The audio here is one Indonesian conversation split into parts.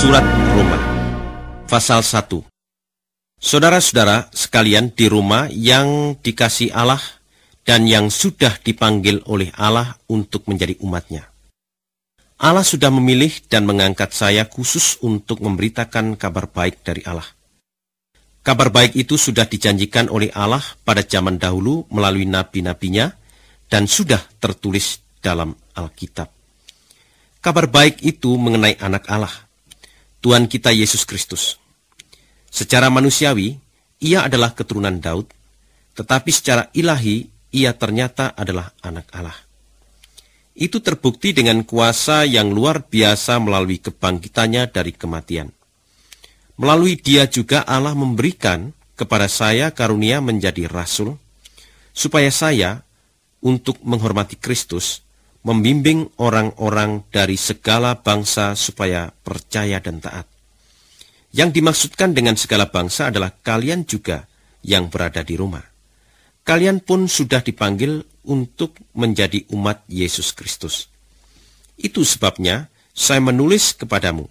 Surat Roma, pasal 1. Saudara-saudara sekalian di Roma yang dikasihi Allah dan yang sudah dipanggil oleh Allah untuk menjadi umat-Nya. Allah sudah memilih dan mengangkat saya khusus untuk memberitakan kabar baik dari Allah. Kabar baik itu sudah dijanjikan oleh Allah pada zaman dahulu melalui nabi-nabinya dan sudah tertulis dalam Alkitab. Kabar baik itu mengenai anak Allah, Tuhan kita Yesus Kristus. Secara manusiawi, ia adalah keturunan Daud, tetapi secara ilahi, ia ternyata adalah anak Allah. Itu terbukti dengan kuasa yang luar biasa melalui kebangkitannya dari kematian. Melalui dia juga Allah memberikan kepada saya karunia menjadi rasul, supaya saya, untuk menghormati Kristus, membimbing orang-orang dari segala bangsa supaya percaya dan taat. Yang dimaksudkan dengan segala bangsa adalah kalian juga yang berada di Roma. Kalian pun sudah dipanggil untuk menjadi umat Yesus Kristus. Itu sebabnya saya menulis kepadamu.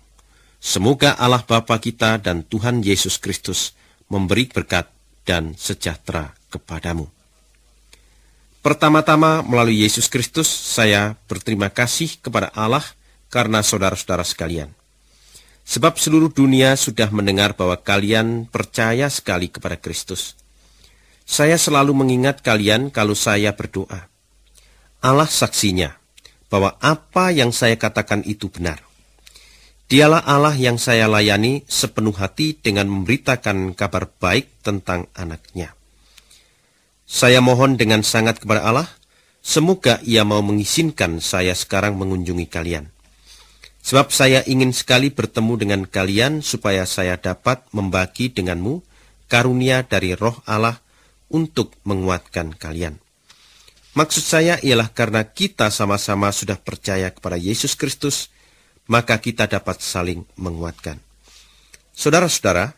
Semoga Allah Bapa kita dan Tuhan Yesus Kristus memberi berkat dan sejahtera kepadamu. Pertama-tama melalui Yesus Kristus saya berterima kasih kepada Allah karena saudara-saudara sekalian. Sebab seluruh dunia sudah mendengar bahwa kalian percaya sekali kepada Kristus. Saya selalu mengingat kalian kalau saya berdoa. Allah saksinya bahwa apa yang saya katakan itu benar. Dialah Allah yang saya layani sepenuh hati dengan memberitakan kabar baik tentang anak-Nya. Saya mohon dengan sangat kepada Allah, semoga Ia mau mengizinkan saya sekarang mengunjungi kalian. Sebab saya ingin sekali bertemu dengan kalian supaya saya dapat membagi denganmu karunia dari Roh Allah untuk menguatkan kalian. Maksud saya ialah karena kita sama-sama sudah percaya kepada Yesus Kristus, maka kita dapat saling menguatkan. Saudara-saudara,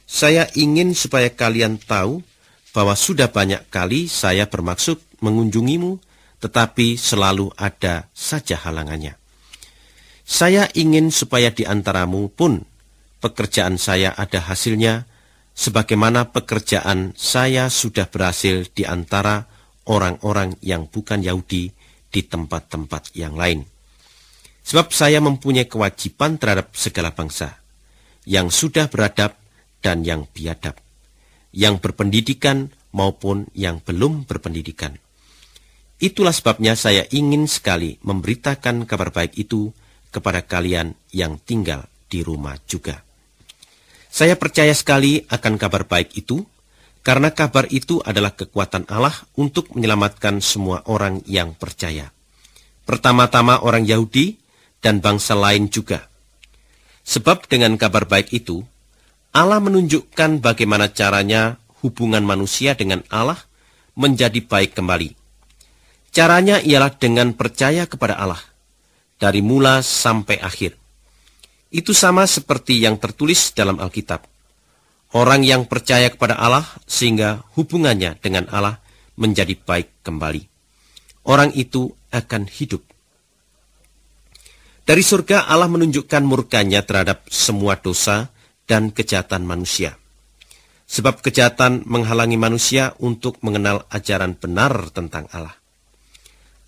saya ingin supaya kalian tahu bahwa sudah banyak kali saya bermaksud mengunjungimu, tetapi selalu ada saja halangannya. Saya ingin supaya di antaramu pun pekerjaan saya ada hasilnya, sebagaimana pekerjaan saya sudah berhasil di antara orang-orang yang bukan Yahudi di tempat-tempat yang lain. Sebab saya mempunyai kewajiban terhadap segala bangsa, yang sudah beradab dan yang biadab, yang berpendidikan maupun yang belum berpendidikan. Itulah sebabnya saya ingin sekali memberitakan kabar baik itu kepada kalian yang tinggal di rumah juga. Saya percaya sekali akan kabar baik itu, karena kabar itu adalah kekuatan Allah untuk menyelamatkan semua orang yang percaya. Pertama-tama orang Yahudi dan bangsa lain juga. Sebab dengan kabar baik itu, Allah menunjukkan bagaimana caranya hubungan manusia dengan Allah menjadi baik kembali. Caranya ialah dengan percaya kepada Allah, dari mula sampai akhir. Itu sama seperti yang tertulis dalam Alkitab. Orang yang percaya kepada Allah sehingga hubungannya dengan Allah menjadi baik kembali. Orang itu akan hidup. Dari surga Allah menunjukkan murkanya terhadap semua dosa dan kejahatan manusia. Sebab kejahatan menghalangi manusia untuk mengenal ajaran benar tentang Allah.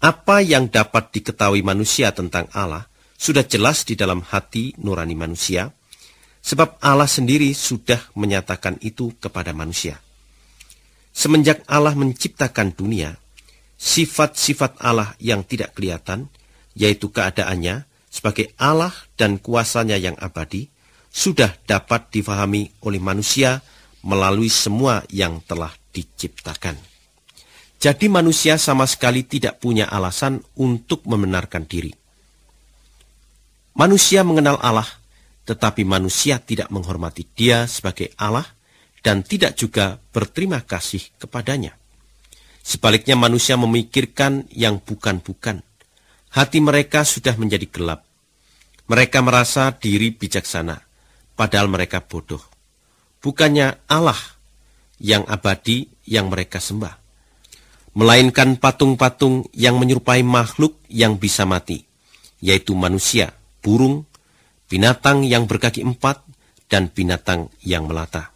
Apa yang dapat diketahui manusia tentang Allah sudah jelas di dalam hati nurani manusia, sebab Allah sendiri sudah menyatakan itu kepada manusia. Semenjak Allah menciptakan dunia, sifat-sifat Allah yang tidak kelihatan, yaitu keadaannya sebagai Allah dan kuasanya yang abadi, sudah dapat difahami oleh manusia melalui semua yang telah diciptakan. Jadi manusia sama sekali tidak punya alasan untuk membenarkan diri. Manusia mengenal Allah, tetapi manusia tidak menghormati Dia sebagai Allah dan tidak juga berterima kasih kepadanya. Sebaliknya manusia memikirkan yang bukan-bukan. Hati mereka sudah menjadi gelap. Mereka merasa diri bijaksana, padahal mereka bodoh. Bukannya Allah yang abadi yang mereka sembah, melainkan patung-patung yang menyerupai makhluk yang bisa mati, yaitu manusia, burung, binatang yang berkaki 4, dan binatang yang melata.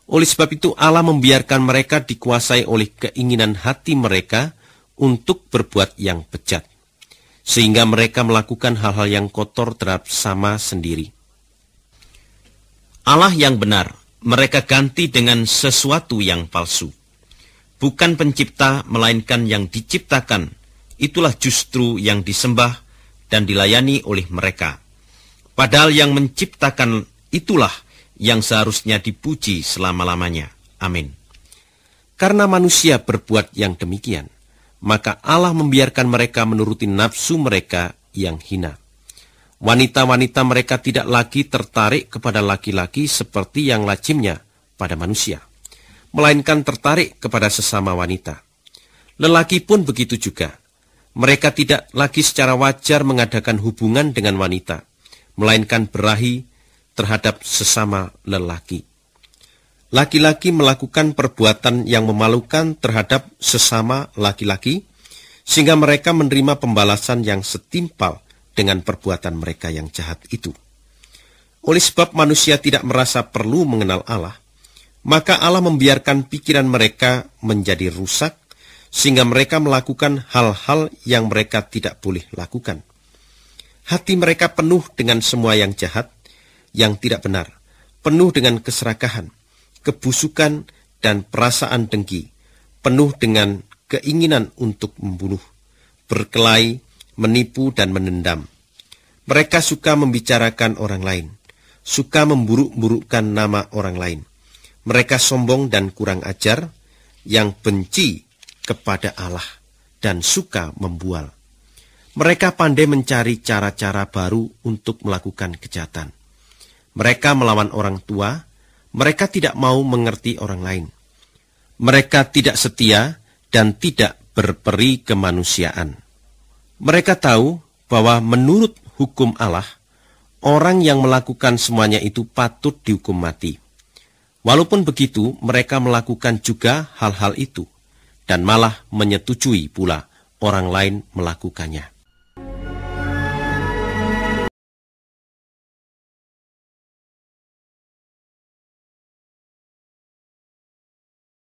Oleh sebab itu Allah membiarkan mereka dikuasai oleh keinginan hati mereka untuk berbuat yang bejat, sehingga mereka melakukan hal-hal yang kotor terhadap sama sendiri. Allah yang benar mereka ganti dengan sesuatu yang palsu. Bukan pencipta, melainkan yang diciptakan. Itulah justru yang disembah dan dilayani oleh mereka. Padahal yang menciptakan itulah yang seharusnya dipuji selama-lamanya. Amin. Karena manusia berbuat yang demikian, maka Allah membiarkan mereka menuruti nafsu mereka yang hina. Wanita-wanita mereka tidak lagi tertarik kepada laki-laki seperti yang lazimnya pada manusia, melainkan tertarik kepada sesama wanita. Lelaki pun begitu juga. Mereka tidak lagi secara wajar mengadakan hubungan dengan wanita, melainkan berahi terhadap sesama lelaki. Laki-laki melakukan perbuatan yang memalukan terhadap sesama laki-laki, sehingga mereka menerima pembalasan yang setimpal dengan perbuatan mereka yang jahat itu. Oleh sebab manusia tidak merasa perlu mengenal Allah, maka Allah membiarkan pikiran mereka menjadi rusak, sehingga mereka melakukan hal-hal yang mereka tidak boleh lakukan. Hati mereka penuh dengan semua yang jahat, yang tidak benar, penuh dengan keserakahan, kebusukan, dan perasaan dengki, penuh dengan keinginan untuk membunuh, berkelahi, menipu, dan menendam. Mereka suka membicarakan orang lain, suka memburuk-burukkan nama orang lain. Mereka sombong dan kurang ajar, yang benci kepada Allah dan suka membual. Mereka pandai mencari cara-cara baru untuk melakukan kejahatan. Mereka melawan orang tua, mereka tidak mau mengerti orang lain. Mereka tidak setia dan tidak berperi kemanusiaan. Mereka tahu bahwa menurut hukum Allah, orang yang melakukan semuanya itu patut dihukum mati. Walaupun begitu, mereka melakukan juga hal-hal itu, dan malah menyetujui pula orang lain melakukannya.